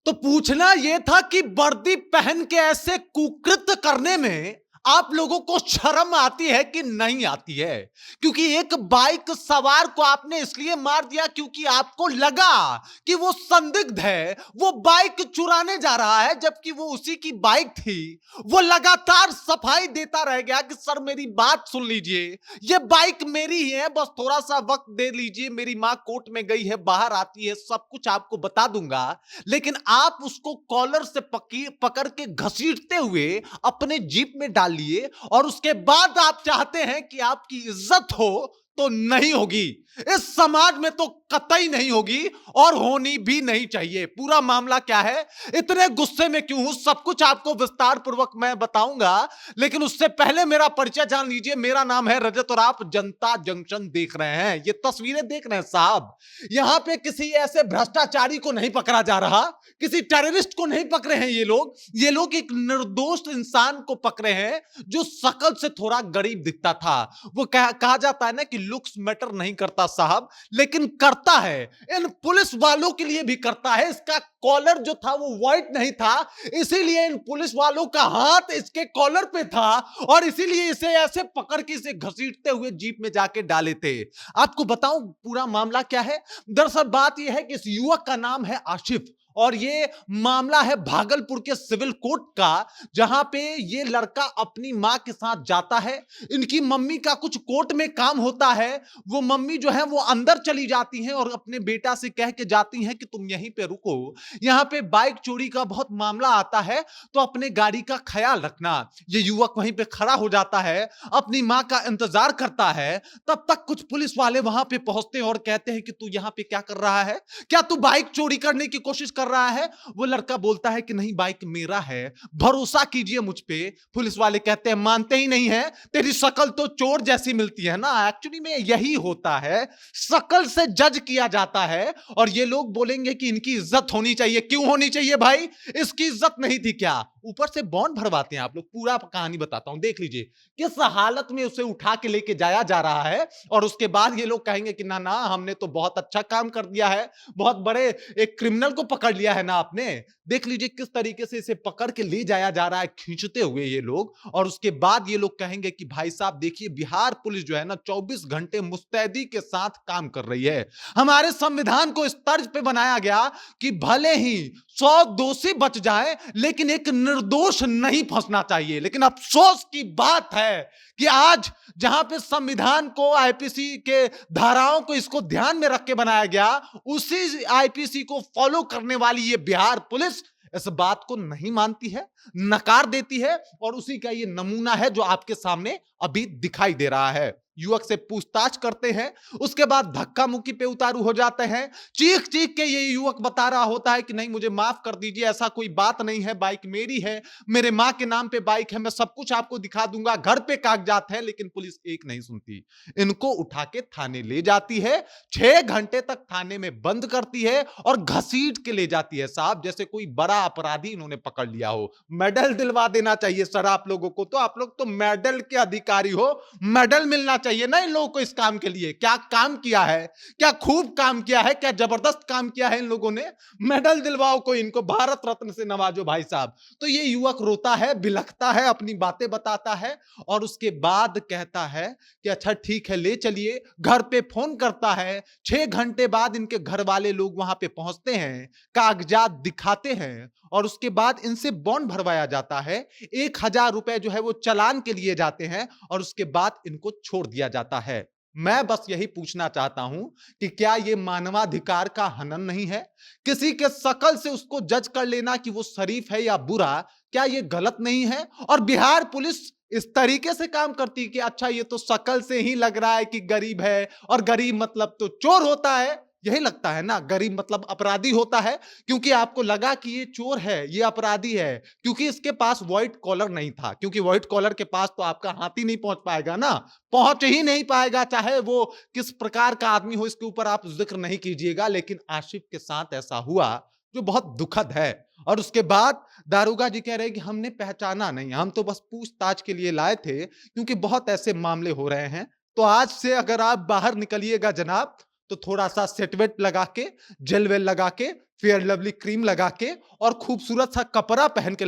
तो पूछना यह था कि वर्दी पहन के ऐसे कुकृत्य करने में आप लोगों को शर्म आती है कि नहीं आती है? क्योंकि एक बाइक सवार को आपने इसलिए मार दिया क्योंकि आपको लगा कि वो संदिग्ध है, वो बाइक चुराने जा रहा है, जबकि वो उसी की बाइक थी। वो लगातार सफाई देता रह गया कि सर मेरी बात सुन लीजिए, ये बाइक मेरी ही है, बस थोड़ा सा वक्त दे लीजिए, मेरी मां कोर्ट में गई है, बाहर आती है, सब कुछ आपको बता दूंगा। लेकिन आप उसको कॉलर से पकड़ के घसीटते हुए अपने जीप में डाल लिए और उसके बाद आप चाहते हैं कि आपकी इज्जत हो, तो नहीं होगी। इस समाज में तो कतई नहीं होगी और होनी भी नहीं चाहिए। पूरा मामला क्या है, इतने गुस्से में क्यों हूं, सब कुछ आपको विस्तार पूर्वक मैं बताऊंगा, लेकिन उससे पहले मेरा परिचय जान लीजिए। मेरा नाम है रजत और आप जनता जंक्शन देख रहे हैं। ये तस्वीरें देख रहे हैं साहब, यहां पे किसी ऐसे भ्रष्टाचारी को नहीं पकड़ा जा रहा, किसी टेररिस्ट को नहीं पकड़े हैं ये लोग एक निर्दोष इंसान को पकड़े हैं जो शकल से थोड़ा गरीब दिखता था। वो कहा जाता है ना कि लुक्स मैटर नहीं करता साहब, लेकिन करता है। इन पुलिस वालों के लिए भी करता है। इसका कॉलर जो था वो व्हाइट नहीं था, इसीलिए इन पुलिस वालों का हाथ इसके कॉलर पे था और इसीलिए इसे ऐसे पकड़ के इसे घसीटते हुए जीप में जाके डाले थे। आपको बताऊं पूरा मामला क्या है। दरअसल बात यह है कि इस युवक का नाम है आशिफ और ये मामला है भागलपुर के सिविल कोर्ट का, जहां पे ये लड़का अपनी मां के साथ जाता है। इनकी मम्मी का कुछ कोर्ट में काम होता है, वो मम्मी जो है वो अंदर चली जाती हैं और अपने बेटा से कह के जाती हैं कि तुम यहीं पे रुको, यहां पे बाइक चोरी का बहुत मामला आता है, तो अपने गाड़ी का ख्याल रखना। ये युवक वहीं पे खड़ा हो जाता है, अपनी मां का इंतजार करता है। तब तक कुछ पुलिस वाले वहां पे पहुंचते हैं और कहते हैं कि तू यहां पे क्या कर रहा है, क्या तू बाइक चोरी करने की कोशिश कर रहा है। वो लड़का बोलता है कि नहीं बाइक मेरा है, भरोसा कीजिए मुझ पे। पुलिस वाले कहते हैं मानते ही नहीं है, तेरी शक्ल तो चोर जैसी मिलती है ना। एक्चुअली में यही होता है, शक्ल से जज किया जाता है और ये लोग बोलेंगे कि इनकी इज्जत होनी चाहिए। क्यों होनी चाहिए भाई, इसकी इज्जत नहीं थी क्या? ऊपर से बॉन्ड भरवाते हैं आप लोग। पूरा कहानी बताता हूं, देख लीजिए किस हालत में उसे उठा के लेके जाया जा रहा है और उसके बाद ये लोग कहेंगे कि ना ना हमने तो बहुत अच्छा काम कर दिया है, बहुत बड़े एक क्रिमिनल को पकड़ लिया है ना आपने। देख लीजिए किस तरीके से इसे पकड़ के ले जाया जा रहा है खींचते हुए ये लोग। और उसके बाद ये लोग कहेंगे कि भाई साहब देखिए बिहार पुलिस जो है ना 24 घंटे मुस्तैदी के साथ काम कर रही है। हमारे संविधान को इस तर्ज पे बनाया गया कि भले ही 100 दोषी बच जाए लेकिन एक निर्दोष नहीं फंसना चाहिए। लेकिन अफसोस की बात है कि आज जहां पे संविधान को, आईपीसी के धाराओं को इसको ध्यान में रख के बनाया गया, उसी आईपीसी को फॉलो करने वाली ये बिहार पुलिस इस बात को नहीं मानती है, नकार देती है और उसी का ये नमूना है जो आपके सामने अभी दिखाई दे रहा है। युवक से पूछताछ करते हैं, उसके बाद धक्का मुक्की पे उतारू हो जाते हैं। चीख चीख के ये युवक बता रहा होता है कि नहीं मुझे माफ कर दीजिए, ऐसा कोई बात नहीं है, बाइक मेरी है, मेरे मां के नाम पे बाइक है, मैं सब कुछ आपको दिखा दूंगा, घर पे कागजात है। लेकिन पुलिस एक नहीं सुनती, इनको उठा के थाने ले जाती है, 6 घंटे तक थाने में बंद करती है और घसीट के ले जाती है साहब, जैसे कोई बड़ा अपराधी इन्होंने पकड़ लिया हो। मेडल दिलवा देना चाहिए सर आप लोगों को, तो आप लोग तो मेडल के अधिकारी हो, मेडल मिलना चाहिए ना इन लोगों को इस काम के लिए। क्या काम किया है, क्या खूब काम किया है, क्या जबरदस्त काम किया है इन लोगों ने। मेडल दिलवाओ कोई इनको, भारत रत्न से नवाजो भाई साहब। तो ये युवक रोता है, बिलखता है, अपनी बातें बताता है और उसके बाद कहता है कि अच्छा ठीक है ले चलिए। घर पे फोन करता है, 6 घंटे बाद इनके घर वाले लोग वहां पे पहुंचते हैं, कागजात दिखाते हैं और उसके बाद इनसे बॉन्ड भरवाया जाता है। 1000 रुपए जो है वो चालान के लिए जाते हैं और उसके बाद इनको छोड़ दिया जाता है। मैं बस यही पूछना चाहता हूं कि क्या यह मानवाधिकार का हनन नहीं है? किसी के शकल से उसको जज कर लेना कि वो शरीफ है या बुरा, क्या यह गलत नहीं है? और बिहार पुलिस इस तरीके से काम करती है कि अच्छा ये तो शकल से ही लग रहा है कि गरीब है और गरीब मतलब तो चोर होता है। यही लगता है ना, गरीब मतलब अपराधी होता है, क्योंकि आपको लगा कि ये चोर है, ये अपराधी है, क्योंकि इसके पास व्हाइट कॉलर नहीं था। क्योंकि व्हाइट कॉलर के पास तो आपका हाथ ही नहीं पहुंच पाएगा ना, पहुंच ही नहीं पाएगा, चाहे वो किस प्रकार का आदमी हो, इसके ऊपर आप जिक्र नहीं कीजिएगा। लेकिन आशिफ के साथ ऐसा हुआ जो बहुत दुखद है। और उसके बाद दारोगा जी कह रहे हैं कि हमने पहचाना नहीं, हम तो बस पूछताछ के लिए लाए थे, क्योंकि बहुत ऐसे मामले हो रहे हैं। तो आज से अगर आप बाहर निकलिएगा जनाब, तो थोड़ा सा सेट वेट लगा के, जेल वेल लगा के फेयर लवली क्रीम लगा के और खूबसूरत सा कपड़ा पहन के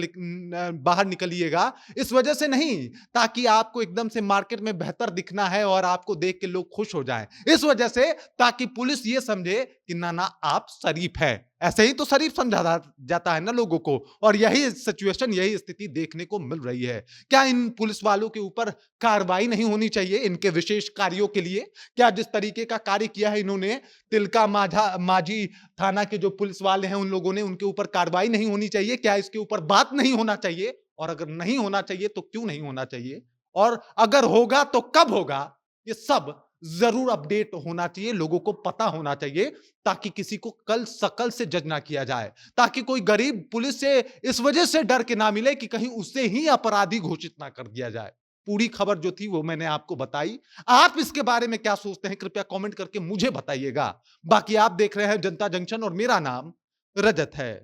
बाहर निकलिएगा। इस वजह से नहीं, ताकि आपको एकदम से मार्केट में बेहतर दिखना है और आपको देख के लोग खुश हो जाएं। इस वजह से, ताकि पुलिस ये समझे कि ना ना आप शरीफ है। ऐसे ही तो शरीफ समझा जाता है ना लोगों को। और यही सिचुएशन, यही स्थिति देखने को मिल रही है। क्या इन पुलिस वालों के ऊपर कार्रवाई नहीं होनी चाहिए इनके विशेष कार्यों के लिए? क्या जिस तरीके का कार्य किया है इन्होंने, तिलका माझी थाना के जो पुलिस वाले हैं उन लोगों ने, उनके ऊपर कार्रवाई नहीं होनी चाहिए? क्या इसके ऊपर बात नहीं होना चाहिए? और अगर नहीं होना चाहिए तो क्यों नहीं होना चाहिए? और अगर होगा तो कब होगा? ये सब जरूर अपडेट होना चाहिए, लोगों को पता होना चाहिए, ताकि किसी को कल शकल से जज ना किया जाए, ताकि कोई गरीब पुलिस से इस वजह से डर के ना मिले कि कहीं उससे ही अपराधी घोषित ना कर दिया जाए। पूरी खबर जो थी वो मैंने आपको बताई। आप इसके बारे में क्या सोचते हैं, कृपया कमेंट करके मुझे बताइएगा। बाकी आप देख रहे हैं जनता जंक्शन और मेरा नाम रजत है।